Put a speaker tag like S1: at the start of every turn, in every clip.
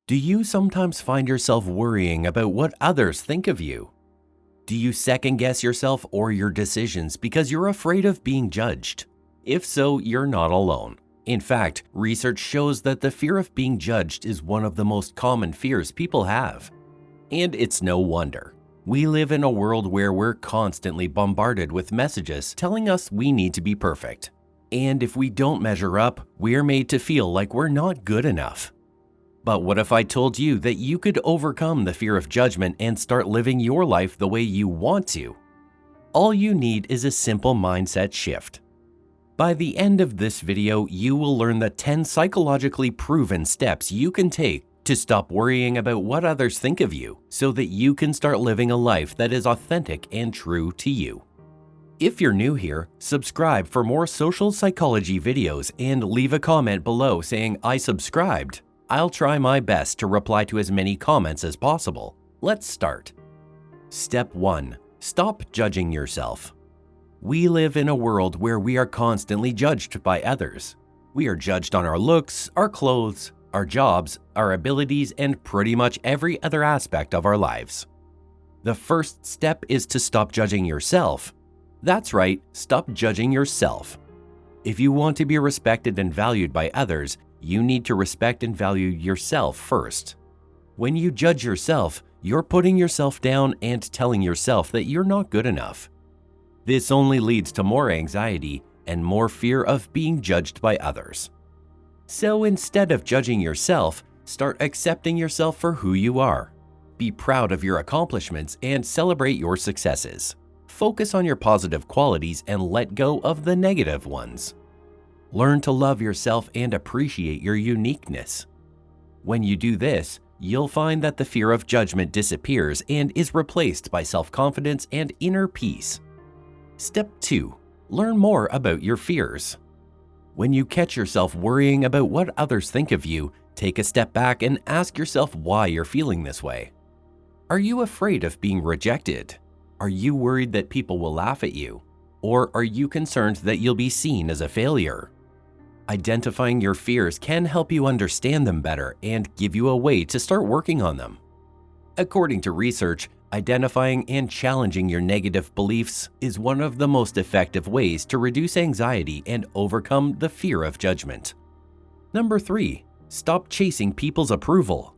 S1: Do you sometimes find yourself worrying about what others think of you? Do you second guess yourself or your decisions because you're afraid of being judged? If so, you're not alone. In fact, research shows that the fear of being judged is one of the most common fears people have. And it's no wonder. We live in a world where we're constantly bombarded with messages telling us we need to be perfect. And if we don't measure up, we're made to feel like we're not good enough. But what if I told you that you could overcome the fear of judgment and start living your life the way you want to? All you need is a simple mindset shift. By the end of this video, you will learn the 10 psychologically proven steps you can take to stop worrying about what others think of you so that you can start living a life that is authentic and true to you. If you're new here, subscribe for more social psychology videos and leave a comment below saying I subscribed. I'll try my best to reply to as many comments as possible. Let's start. Step 1. Stop judging yourself. We live in a world where we are constantly judged by others. We are judged on our looks, our clothes, our jobs, our abilities, and pretty much every other aspect of our lives. The first step is to stop judging yourself. That's right, stop judging yourself. If you want to be respected and valued by others, you need to respect and value yourself first. When you judge yourself, you're putting yourself down and telling yourself that you're not good enough. This only leads to more anxiety and more fear of being judged by others. So instead of judging yourself, start accepting yourself for who you are. Be proud of your accomplishments and celebrate your successes. Focus on your positive qualities and let go of the negative ones. Learn to love yourself and appreciate your uniqueness. When you do this, you'll find that the fear of judgment disappears and is replaced by self-confidence and inner peace. Step 2. Learn more about your fears. When you catch yourself worrying about what others think of you, take a step back and ask yourself why you're feeling this way. Are you afraid of being rejected? Are you worried that people will laugh at you? Or are you concerned that you'll be seen as a failure? Identifying your fears can help you understand them better and give you a way to start working on them. According to research, identifying and challenging your negative beliefs is one of the most effective ways to reduce anxiety and overcome the fear of judgment. Number 3. Stop chasing people's approval.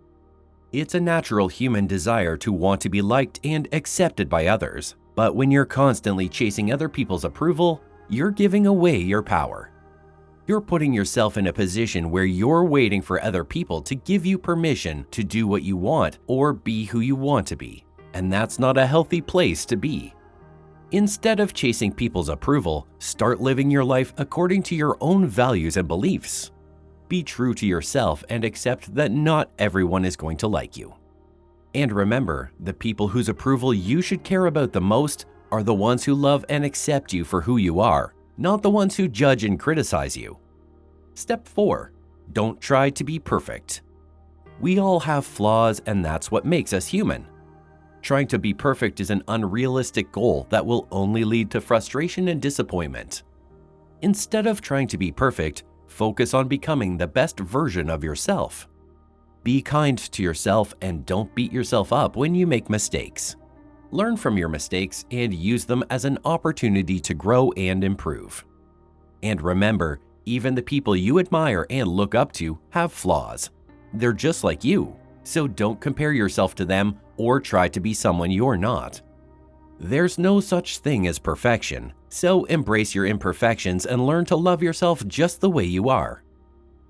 S1: It's a natural human desire to want to be liked and accepted by others, but when you're constantly chasing other people's approval, you're giving away your power. You're putting yourself in a position where you're waiting for other people to give you permission to do what you want or be who you want to be, and that's not a healthy place to be. Instead of chasing people's approval, start living your life according to your own values and beliefs. Be true to yourself and accept that not everyone is going to like you. And remember, the people whose approval you should care about the most are the ones who love and accept you for who you are, not the ones who judge and criticize you. Step 4. Don't try to be perfect. We all have flaws, and that's what makes us human. Trying to be perfect is an unrealistic goal that will only lead to frustration and disappointment. Instead of trying to be perfect, focus on becoming the best version of yourself. Be kind to yourself and don't beat yourself up when you make mistakes. Learn from your mistakes and use them as an opportunity to grow and improve. And remember, even the people you admire and look up to have flaws. They're just like you, so don't compare yourself to them or try to be someone you're not. There's no such thing as perfection, so embrace your imperfections and learn to love yourself just the way you are.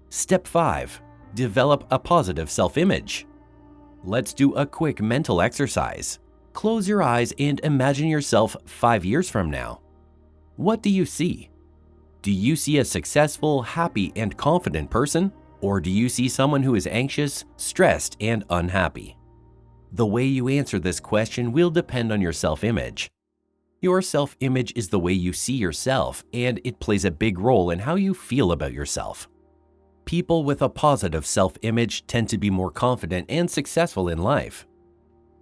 S1: Step 5. Develop a positive self-image. Let's do a quick mental exercise. Close your eyes and imagine yourself 5 years from now. What do you see? Do you see a successful, happy, and confident person? Or do you see someone who is anxious, stressed, and unhappy? The way you answer this question will depend on your self-image. Your self-image is the way you see yourself, and it plays a big role in how you feel about yourself. People with a positive self-image tend to be more confident and successful in life.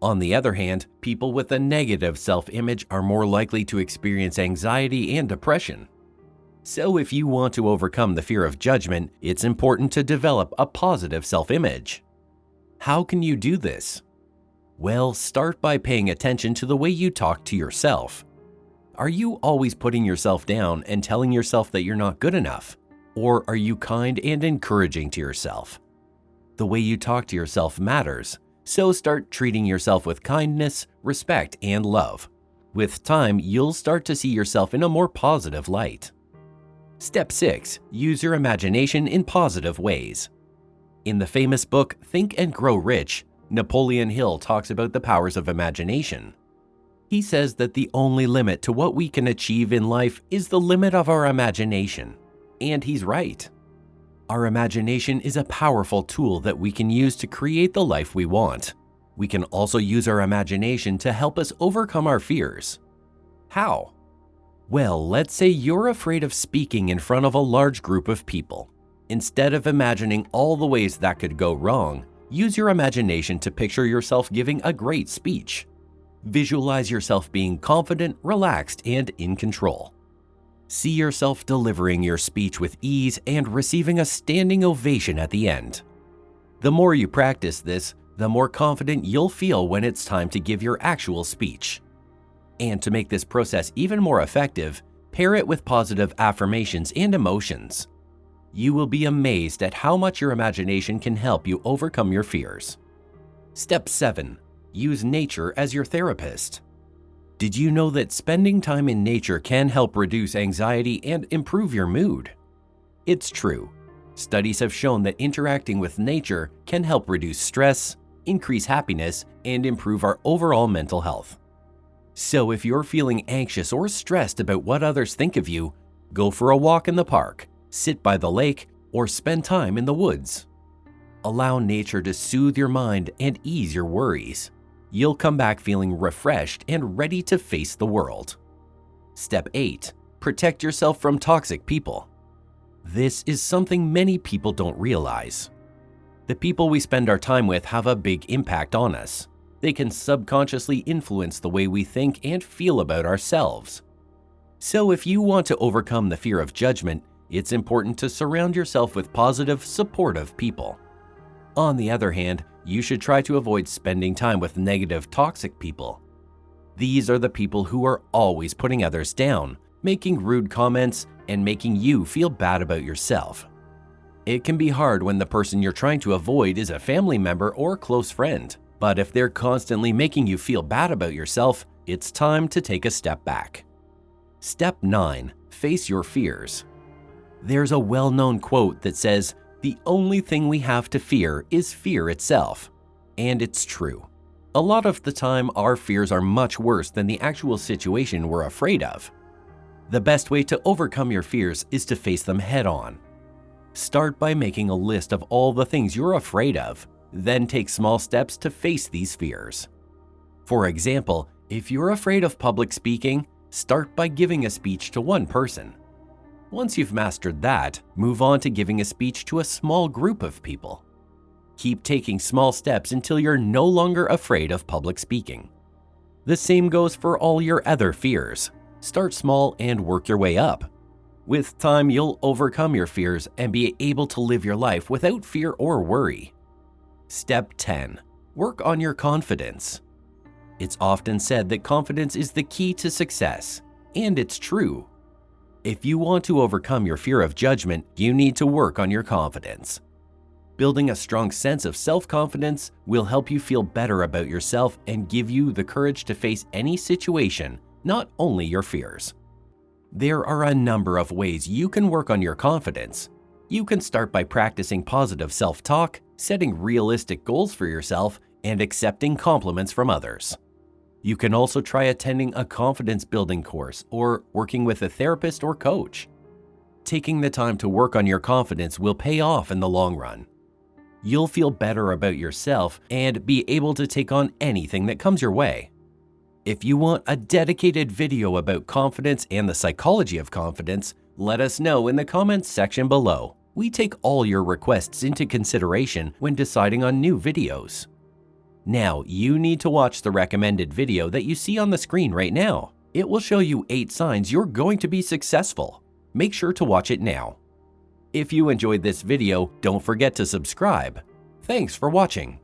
S1: On the other hand, people with a negative self-image are more likely to experience anxiety and depression. So if you want to overcome the fear of judgment, it's important to develop a positive self-image. How can you do this? Well, start by paying attention to the way you talk to yourself. Are you always putting yourself down and telling yourself that you're not good enough? Or are you kind and encouraging to yourself? The way you talk to yourself matters, so start treating yourself with kindness, respect, and love. With time, you'll start to see yourself in a more positive light. Step 6. Use your imagination in positive ways. In the famous book Think and Grow Rich, Napoleon Hill talks about the powers of imagination. He says that the only limit to what we can achieve in life is the limit of our imagination. And he's right. Our imagination is a powerful tool that we can use to create the life we want. We can also use our imagination to help us overcome our fears. How? Well, let's say you're afraid of speaking in front of a large group of people. Instead of imagining all the ways that could go wrong, use your imagination to picture yourself giving a great speech. Visualize yourself being confident, relaxed, and in control. See yourself delivering your speech with ease and receiving a standing ovation at the end. The more you practice this, the more confident you'll feel when it's time to give your actual speech. And to make this process even more effective, pair it with positive affirmations and emotions. You will be amazed at how much your imagination can help you overcome your fears. Step 7. Use nature as your therapist. Did you know that spending time in nature can help reduce anxiety and improve your mood? It's true. Studies have shown that interacting with nature can help reduce stress, increase happiness, and improve our overall mental health. So if you're feeling anxious or stressed about what others think of you, go for a walk in the park, sit by the lake, or spend time in the woods. Allow nature to soothe your mind and ease your worries. You'll come back feeling refreshed and ready to face the world. Step 8. Protect yourself from toxic people. This is something many people don't realize. The people we spend our time with have a big impact on us. They can subconsciously influence the way we think and feel about ourselves. So if you want to overcome the fear of judgment, it's important to surround yourself with positive, supportive people. On the other hand, you should try to avoid spending time with negative, toxic people. These are the people who are always putting others down, making rude comments, and making you feel bad about yourself. It can be hard when the person you're trying to avoid is a family member or close friend, but if they're constantly making you feel bad about yourself, it's time to take a step back. Step 9. Face your fears. There's a well-known quote that says, "The only thing we have to fear is fear itself." And it's true. A lot of the time, our fears are much worse than the actual situation we're afraid of. The best way to overcome your fears is to face them head-on. Start by making a list of all the things you're afraid of, then take small steps to face these fears. For example, if you're afraid of public speaking, start by giving a speech to one person. Once you've mastered that, move on to giving a speech to a small group of people. Keep taking small steps until you're no longer afraid of public speaking. The same goes for all your other fears. Start small and work your way up. With time, you'll overcome your fears and be able to live your life without fear or worry. Step 10. Work on your confidence. It's often said that confidence is the key to success, and it's true. If you want to overcome your fear of judgment, you need to work on your confidence. Building a strong sense of self-confidence will help you feel better about yourself and give you the courage to face any situation, not only your fears. There are a number of ways you can work on your confidence. You can start by practicing positive self-talk, setting realistic goals for yourself, and accepting compliments from others. You can also try attending a confidence-building course or working with a therapist or coach. Taking the time to work on your confidence will pay off in the long run. You'll feel better about yourself and be able to take on anything that comes your way. If you want a dedicated video about confidence and the psychology of confidence, let us know in the comments section below. We take all your requests into consideration when deciding on new videos. Now, you need to watch the recommended video that you see on the screen right now. It will show you 8 signs you're going to be successful. Make sure to watch it now. If you enjoyed this video, don't forget to subscribe. Thanks for watching.